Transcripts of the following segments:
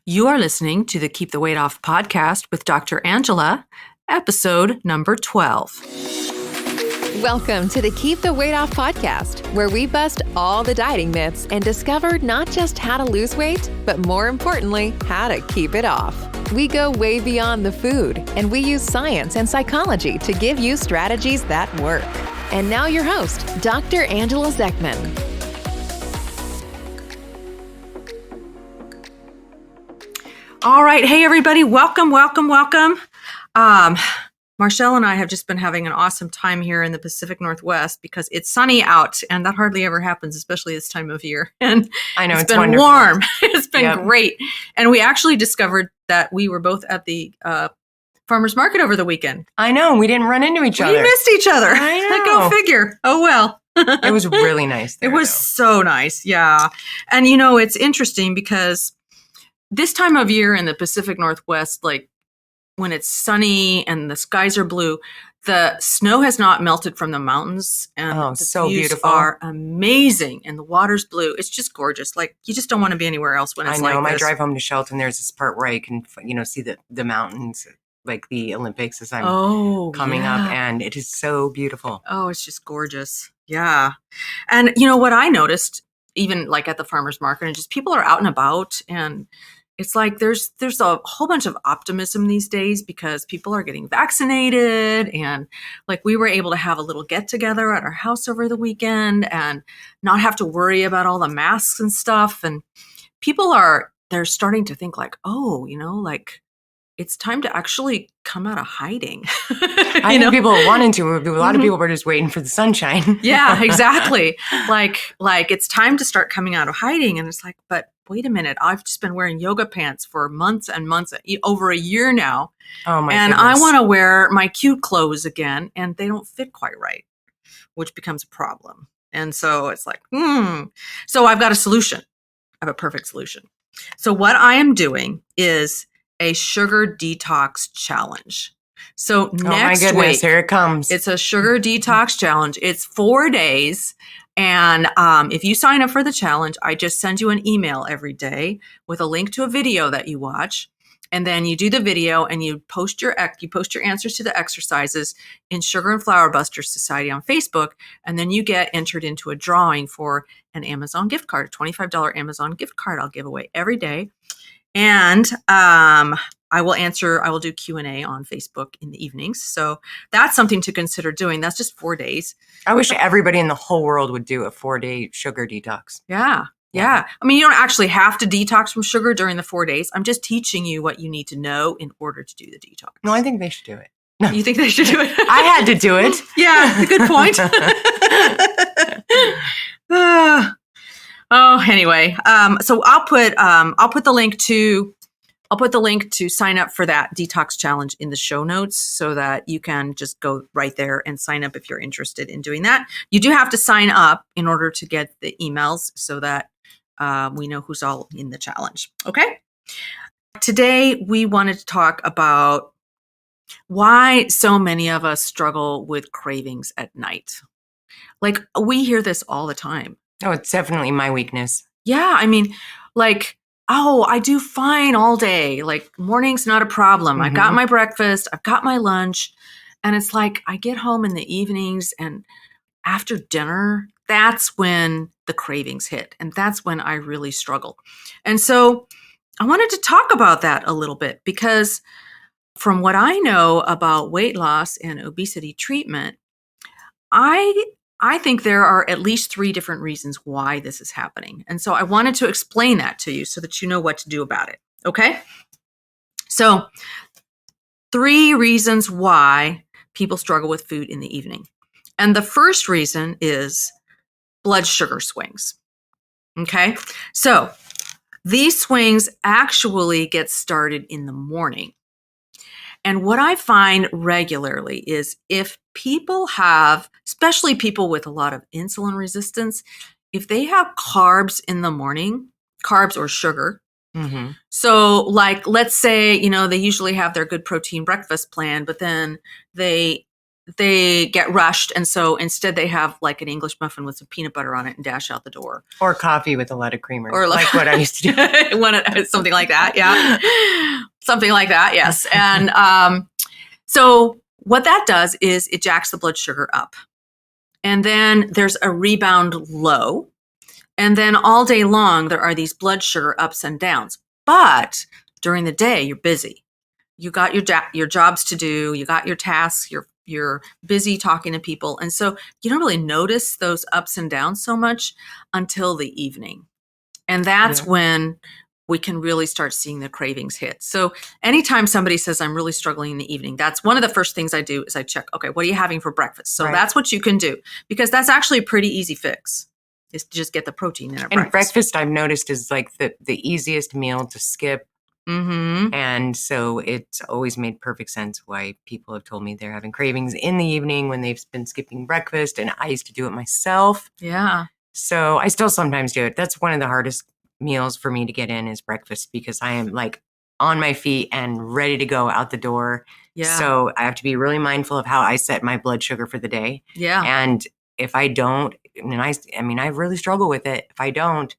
You are listening to the Keep the Weight Off podcast with Dr. Angela, episode number 12. Welcome to the Keep the Weight Off podcast, where we bust all the dieting myths and discover not just how to lose weight, but more importantly, how to keep it off. We go way beyond the food, and we use science and psychology to give you strategies that work. And now your host, Dr. Angela Zechmann. All right. Hey, everybody. Welcome. Marcelle and I have just been having an awesome time here in the Pacific Northwest because it's sunny out, and that hardly ever happens, especially this time of year. And I know it's been wonderful. Warm. It's been great. And we actually discovered that we were both at the farmers market over the weekend. I know. We didn't run into each other. We missed each other. I know. Go figure. Oh, well. It was really nice there, It was so nice. Yeah. And, you know, it's interesting because this time of year in the Pacific Northwest, like when it's sunny and the skies are blue, the snow has not melted from the mountains, and the so views beautiful. are amazing, and the water's blue. It's just gorgeous. Like you just don't want to be anywhere else when it's like this. I know. My drive home to Shelton, there's this part where I can, see the mountains, like the Olympics as I'm coming up, and it is so beautiful. Oh, it's just gorgeous. Yeah. And you know what I noticed, even like at the farmer's market, and just people are out and about, and it's like there's a whole bunch of optimism these days because people are getting vaccinated, and like we were able to have a little get together at our house over the weekend and not have to worry about all the masks and stuff. And they're starting to think like, oh, like it's time to actually come out of hiding. I think people are wanting to. A lot of people were just waiting for the sunshine. Yeah, exactly. Like it's time to start coming out of hiding. And it's like, but wait a minute. I've just been wearing yoga pants for months and months, over a year now. Oh my And goodness. I want to wear my cute clothes again, and they don't fit quite right, which becomes a problem. And so it's like, So I've got a solution. I have a perfect solution. So what I am doing is a sugar detox challenge. So next my goodness, week, here it comes. It's a sugar detox challenge. It's 4 days. And if you sign up for the challenge, I just send you an email every day with a link to a video that you watch. And then you do the video and you post your answers to the exercises in Sugar and Flour Busters Society on Facebook. And then you get entered into a drawing for an Amazon gift card, a $25 Amazon gift card I'll give away every day. And I will do Q&A on Facebook in the evenings. So that's something to consider doing. That's just 4 days. I wish everybody in the whole world would do a 4-day sugar detox. Yeah. I mean, you don't actually have to detox from sugar during the 4 days. I'm just teaching you what you need to know in order to do the detox. No, I think they should do it. No. You think they should do it? I had to do it. Yeah, good point. Anyway, so I'll put the link to sign up for that detox challenge in the show notes so that you can just go right there and sign up if you're interested in doing that. You do have to sign up in order to get the emails so that we know who's all in the challenge. Okay. Today, we wanted to talk about why so many of us struggle with cravings at night. Like we hear this all the time. Oh, it's definitely my weakness. Yeah. I mean, like, I do fine all day. Like morning's not a problem. I got my breakfast. I've got my lunch. And it's like I get home in the evenings and after dinner, that's when the cravings hit. And that's when I really struggle. And so I wanted to talk about that a little bit because from what I know about weight loss and obesity treatment, I think there are at least 3 different reasons why this is happening. And so I wanted to explain that to you so that you know what to do about it. Okay? So 3 reasons why people struggle with food in the evening. And the first reason is blood sugar swings. Okay? So these swings actually get started in the morning. And what I find regularly is if people have, especially people with a lot of insulin resistance, if they have carbs in the morning, carbs or sugar. So like, let's say, they usually have their good protein breakfast plan, but then they they get rushed. And so instead they have like an English muffin with some peanut butter on it and dash out the door. Or coffee with a lot of creamer. Or like what I used to do. Something like that. Yeah. Something like that. Yes. And so what that does is it jacks the blood sugar up. And then there's a rebound low. And then all day long, there are these blood sugar ups and downs. But during the day, you're busy. You got your jobs to do. You got your tasks. You're busy talking to people. And so you don't really notice those ups and downs so much until the evening. And that's when we can really start seeing the cravings hit. So anytime somebody says, I'm really struggling in the evening, that's one of the first things I do is I check, okay, what are you having for breakfast? So that's what you can do, because that's actually a pretty easy fix, is to just get the protein in at breakfast. And breakfast, I've noticed, is like the easiest meal to skip. Mm-hmm. And so it's always made perfect sense why people have told me they're having cravings in the evening when they've been skipping breakfast. And I used to do it myself. Yeah. So I still sometimes do it. That's one of the hardest meals for me to get in is breakfast, because I am like on my feet and ready to go out the door. Yeah. So I have to be really mindful of how I set my blood sugar for the day. Yeah. And if I don't, and I really struggle with it. If I don't,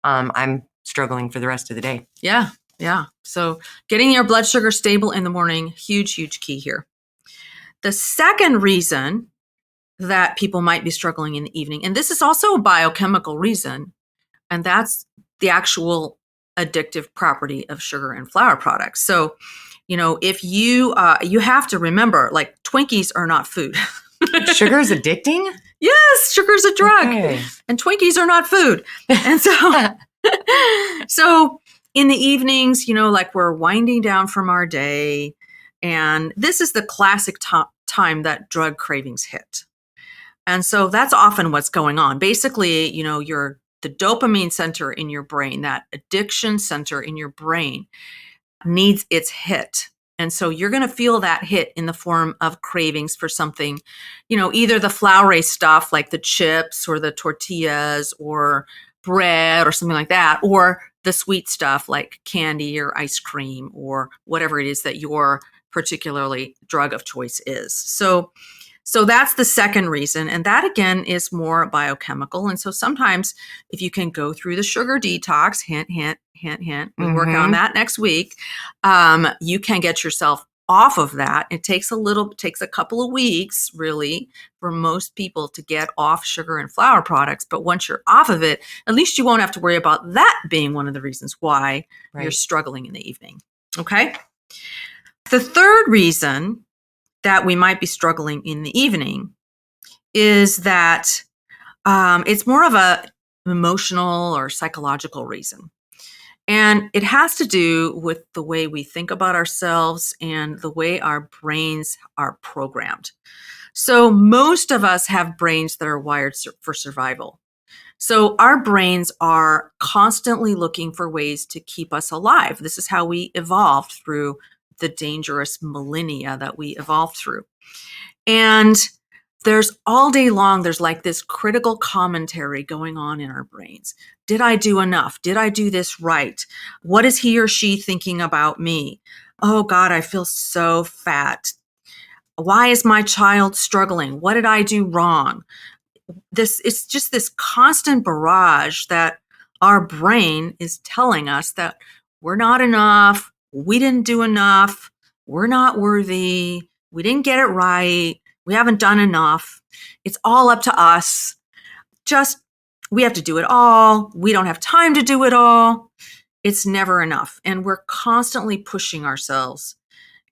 I'm struggling for the rest of the day. Yeah. Yeah. So getting your blood sugar stable in the morning, huge, huge key here. The second reason that people might be struggling in the evening, and this is also a biochemical reason, and that's the actual addictive property of sugar and flour products. So, if you have to remember, like, Twinkies are not food. Sugar is addicting? Yes, sugar's a drug. Okay. And Twinkies are not food. And so in the evenings, like, we're winding down from our day, and this is the classic time that drug cravings hit. And so that's often what's going on. Basically, the dopamine center in your brain, that addiction center in your brain, needs its hit. And so you're going to feel that hit in the form of cravings for something, either the floury stuff like the chips or the tortillas or bread or something like that, or the sweet stuff like candy or ice cream or whatever it is that your particularly drug of choice is. So that's the second reason. And that, again, is more biochemical. And so sometimes if you can go through the sugar detox, hint, hint, hint, hint, we work on that next week, you can get yourself off of that. It takes a couple of weeks, really, for most people to get off sugar and flour products. But once you're off of it, at least you won't have to worry about that being one of the reasons why you're struggling in the evening. Okay? The third reason that we might be struggling in the evening is that it's more of a emotional or psychological reason. And it has to do with the way we think about ourselves and the way our brains are programmed. So most of us have brains that are wired for survival. So our brains are constantly looking for ways to keep us alive. This is how we evolved through the dangerous millennia that we evolved through. And there's all day long, there's like this critical commentary going on in our brains. Did I do enough? Did I do this right? What is he or she thinking about me? Oh God, I feel so fat. Why is my child struggling? What did I do wrong? It's just this constant barrage that our brain is telling us that we're not enough. We didn't do enough. We're not worthy. We didn't get it right. We haven't done enough. It's all up to us. We have to do it all. We don't have time to do it all. It's never enough. And we're constantly pushing ourselves,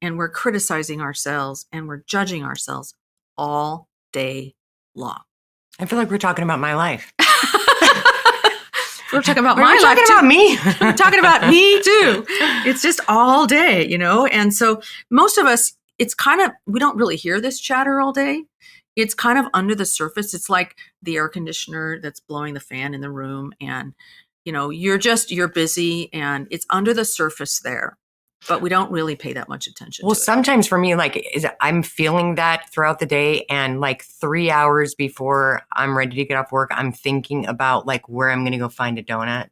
and we're criticizing ourselves, and we're judging ourselves all day long. I feel like we're talking about my life. We're talking about my life. We're talking about me. We're talking about me too. It's just all day, And so most of us, it's kind of, we don't really hear this chatter all day. It's kind of under the surface. It's like the air conditioner that's blowing the fan in the room, and, you're busy, and it's under the surface there. But we don't really pay that much attention to it. Sometimes for me, I'm feeling that throughout the day, and 3 hours before I'm ready to get off work, I'm thinking about where I'm going to go find a donut.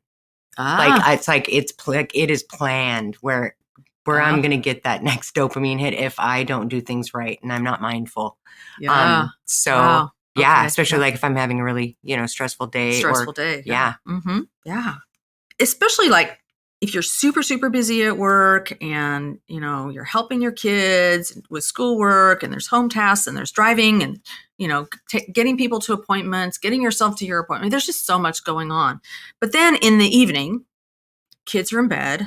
It is planned, where where I'm going to get that next dopamine hit if I don't do things right and I'm not mindful. Yeah. So yeah, Okay. especially like if I'm having a really, stressful day Yeah. Mm-hmm. Yeah. Especially like if you're super, super busy at work and, you're helping your kids with schoolwork and there's home tasks and there's driving and, getting people to appointments, getting yourself to your appointment. There's just so much going on. But then in the evening, kids are in bed.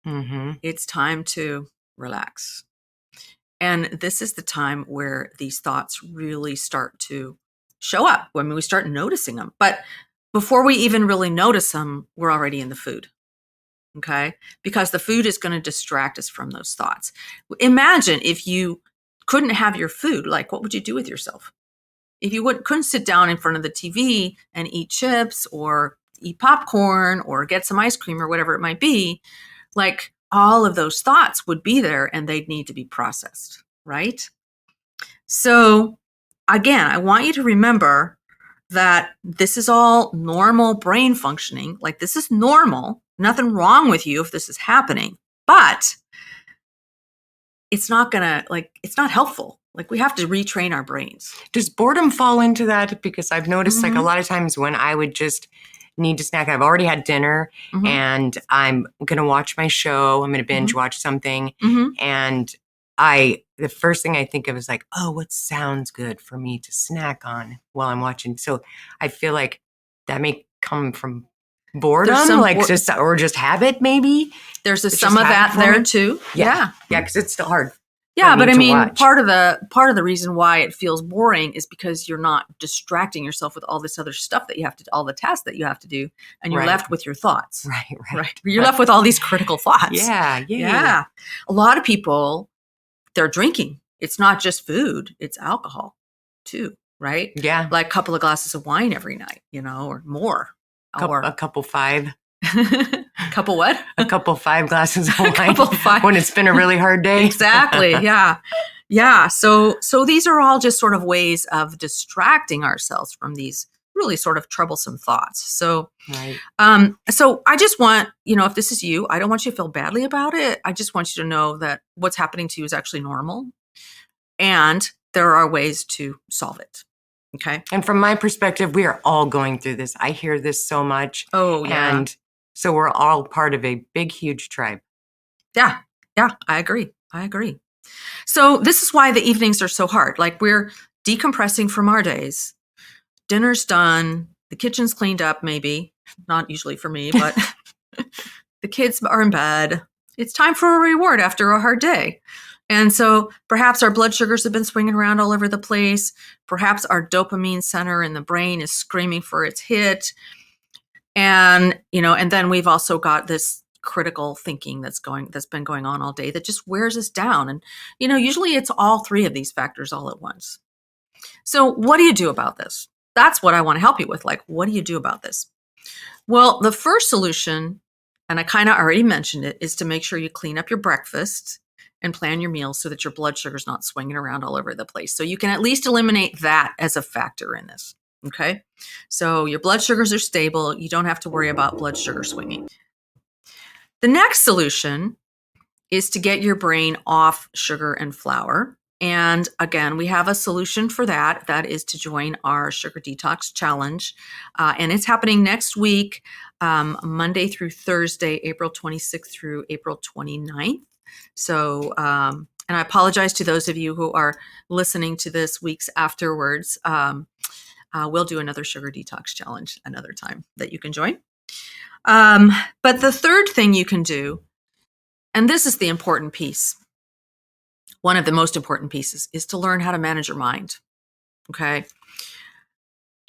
Mm-hmm. It's time to relax. And this is the time where these thoughts really start to show up when we start noticing them. But before we even really notice them, we're already in the food. Okay. Because the food is going to distract us from those thoughts. Imagine if you couldn't have your food, like what would you do with yourself? If you couldn't sit down in front of the TV and eat chips or eat popcorn or get some ice cream or whatever it might be, like all of those thoughts would be there and they'd need to be processed, right? So again, I want you to remember that this is all normal brain functioning. Like this is normal. Nothing wrong with you if this is happening, but it's not it's not helpful. Like we have to retrain our brains. Does boredom fall into that? Because I've noticed like a lot of times when I would just need to snack, I've already had dinner and I'm going to watch my show. I'm going to binge watch something. And the first thing I think of is like, oh, what sounds good for me to snack on while I'm watching. So I feel like that may come from boredom, or just habit, maybe. There's some of that there too. Yeah, because it's still hard. Yeah, but I mean, part of the reason why it feels boring is because you're not distracting yourself with all this other stuff that you have to, all the tasks that you have to do, and you're left with your thoughts. Right. You're left with all these critical thoughts. Yeah. A lot of people, they're drinking. It's not just food; it's alcohol too, right? Yeah, like a couple of glasses of wine every night, or more. A couple 5. Couple what? A couple 5 glasses of wine. Couple 5. When it's been a really hard day. Exactly. Yeah. So these are all just sort of ways of distracting ourselves from these really sort of troublesome thoughts. So, so I just want, if this is you, I don't want you to feel badly about it. I just want you to know that what's happening to you is actually normal, and there are ways to solve it. Okay. And from my perspective, we are all going through this. I hear this so much. Oh, yeah. And so we're all part of a big, huge tribe. Yeah. I agree. So this is why the evenings are so hard. Like we're decompressing from our days. Dinner's done. The kitchen's cleaned up, maybe. Not usually for me, but the kids are in bed. It's time for a reward after a hard day. And so perhaps our blood sugars have been swinging around all over the place. Perhaps our dopamine center in the brain is screaming for its hit. And, and then we've also got this critical thinking that's been going on all day that just wears us down. And, usually it's all 3 of these factors all at once. So what do you do about this? That's what I want to help you with. Like, what do you do about this? Well, the first solution, and I kind of already mentioned it, is to make sure you clean up your breakfast and plan your meals so that your blood sugar's not swinging around all over the place. So you can at least eliminate that as a factor in this. Okay. So your blood sugars are stable. You don't have to worry about blood sugar swinging. The next solution is to get your brain off sugar and flour. And again, we have a solution for that. That is to join our Sugar Detox Challenge. And it's happening next week, Monday through Thursday, April 26th through April 29th. So, and I apologize to those of you who are listening to this weeks afterwards. We'll do another Sugar Detox Challenge another time that you can join. But the third thing you can do, and this is the important piece, one of the most important pieces, is to learn how to manage your mind. Okay.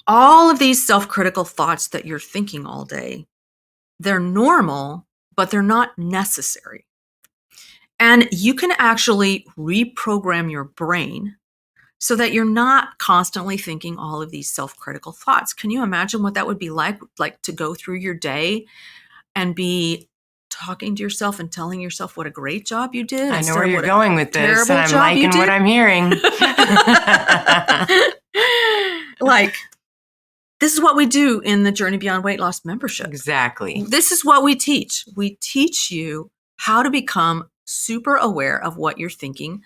All of these self-critical thoughts that you're thinking all day, they're normal, but they're not necessary. And you can actually reprogram your brain so that you're not constantly thinking all of these self-critical thoughts. Can you imagine what that would be like to go through your day and be talking to yourself and telling yourself what a great job you did? I know where you're going with this, and I'm liking what I'm hearing. Like, this is what we do in the Journey Beyond Weight Loss membership. Exactly. This is what we teach. We teach you how to become super aware of what you're thinking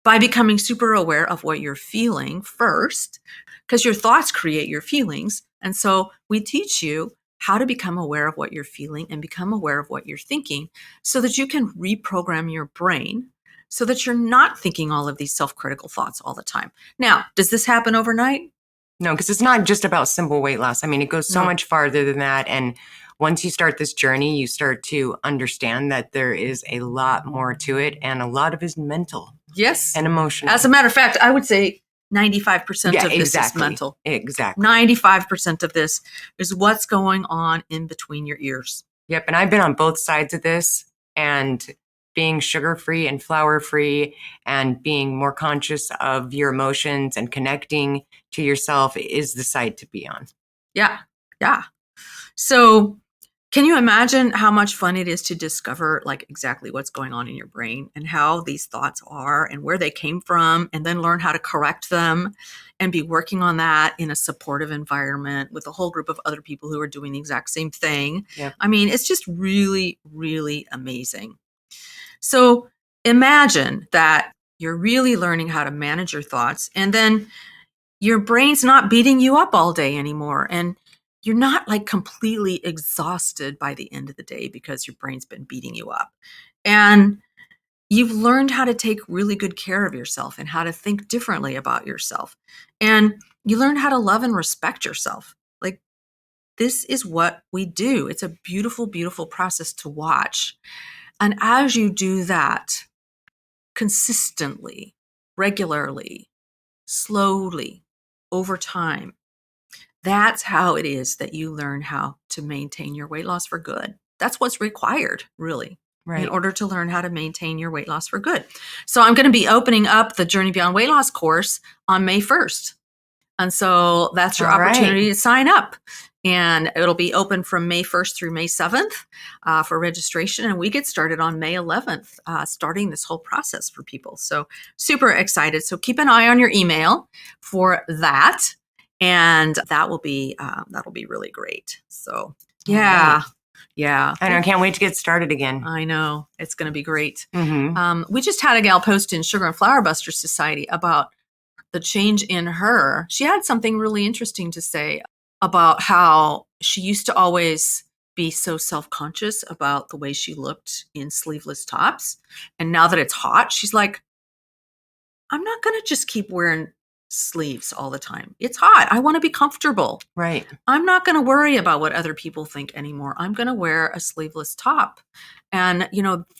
by becoming super aware of what you're feeling first, because your thoughts create your feelings. And so we teach you how to become aware of what you're feeling and become aware of what you're thinking so that you can reprogram your brain so that you're not thinking all of these self-critical thoughts all the time. Now, does this happen overnight? No, because it's not just about simple weight loss. I mean, it goes so much farther than that. And once you start this journey, you start to understand that there is a lot more to it, and a lot of it is mental. Yes. And emotional. As a matter of fact, I would say 95% of this is mental. Exactly. 95% of this is what's going on in between your ears. Yep. And I've been on both sides of this, and being sugar-free and flour-free and being more conscious of your emotions and connecting to yourself is the side to be on. Yeah. Yeah. So can you imagine how much fun it is to discover like exactly what's going on in your brain and how these thoughts are and where they came from, and then learn how to correct them and be working on that in a supportive environment with a whole group of other people who are doing the exact same thing? Yep. I mean, it's just really, really amazing. So imagine that you're really learning how to manage your thoughts, and then your brain's not beating you up all day anymore. And you're not like completely exhausted by the end of the day because your brain's been beating you up. And you've learned how to take really good care of yourself and how to think differently about yourself. And you learn how to love and respect yourself. Like, this is what we do. It's a beautiful, beautiful process to watch. And as you do that consistently, regularly, slowly, over time, that's how it is that you learn how to maintain your weight loss for good. That's what's required, really, in order to learn how to maintain your weight loss for good. So I'm going to be opening up the Journey Beyond Weight Loss course on May 1st. And so that's your opportunity to sign up. And it'll be open from May 1st through May 7th for registration. And we get started on May 11th, starting this whole process for people. So super excited. So keep an eye on your email for that. And that'll be really great. So yeah. Yeah. I know. I can't wait to get started again. I know. It's going to be great. Mm-hmm. We just had a gal post in Sugar and Flour Busters Society about the change in her. She had something really interesting to say about how she used to always be so self-conscious about the way she looked in sleeveless tops. And now that it's hot, she's like, I'm not going to just keep wearing sleeves all the time. It's hot. I want to be comfortable. Right. I'm not going to worry about what other people think anymore. I'm going to wear a sleeveless top. And,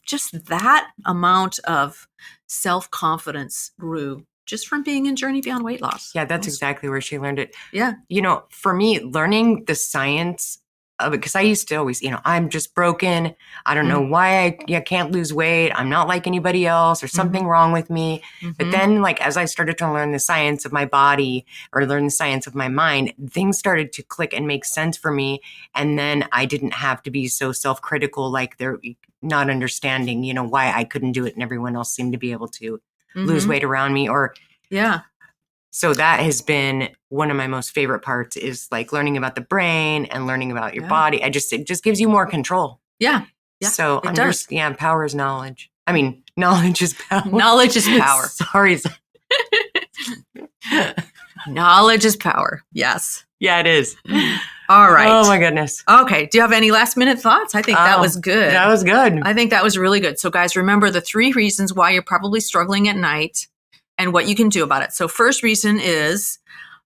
just that amount of self-confidence grew just from being in Journey Beyond Weight Loss. Yeah, that's exactly where she learned it. Yeah. For me, learning the science of it, because I used to always, I'm just broken. I don't know why I can't lose weight. I'm not like anybody else. There's something wrong with me. But then, as I started to learn the science of my body or learn the science of my mind, things started to click and make sense for me. And then I didn't have to be so self-critical, like they're not understanding, why I couldn't do it and everyone else seemed to be able to lose weight around me. So that has been one of my most favorite parts, is like learning about the brain and learning about your body. It just gives you more control. Yeah. So power is knowledge. I mean, knowledge is power. Knowledge is power. Sorry. Knowledge is power. Yes. Yeah, it is. All right. Oh my goodness. Okay. Do you have any last minute thoughts? I think that was good. That was good. I think that was really good. So guys, remember the 3 reasons why you're probably struggling at night and what you can do about it. So first reason is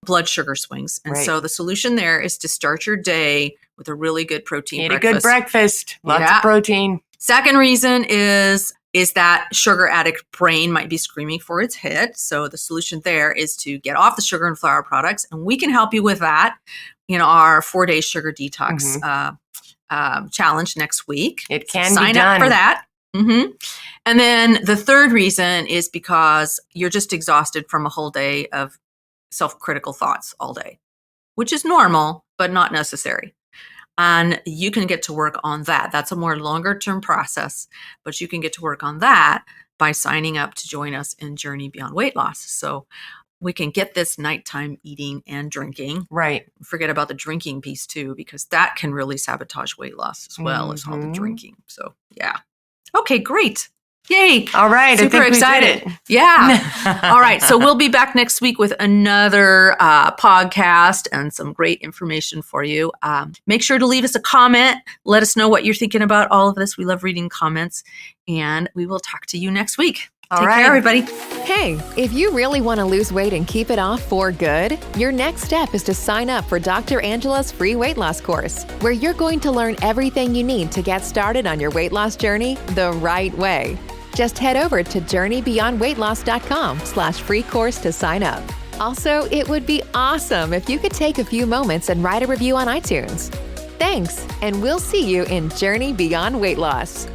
blood sugar swings. And so the solution there is to start your day with a really good protein breakfast. Eat a good breakfast. Lots of protein. Second reason is that sugar addict brain might be screaming for its hit. So the solution there is to get off the sugar and flour products. And we can help you with that in our 4-day sugar detox challenge next week. It can be done. Sign up for that. And then the third reason is because you're just exhausted from a whole day of self-critical thoughts all day, which is normal, but not necessary. And you can get to work on that. That's a more longer term process, but you can get to work on that by signing up to join us in Journey Beyond Weight Loss. So we can get this nighttime eating and drinking. Right. Forget about the drinking piece too, because that can really sabotage weight loss as well as all the drinking. So yeah. Okay, great. Yay. All right. Super I think excited. We did it. Yeah. All right. So we'll be back next week with another podcast and some great information for you. Make sure to leave us a comment. Let us know what you're thinking about all of this. We love reading comments, and we will talk to you next week. Take care, everybody. Hey, if you really want to lose weight and keep it off for good, your next step is to sign up for Dr. Angela's free weight loss course, where you're going to learn everything you need to get started on your weight loss journey the right way. Just head over to journeybeyondweightloss.com/free course to sign up. Also, it would be awesome if you could take a few moments and write a review on iTunes. Thanks, and we'll see you in Journey Beyond Weight Loss.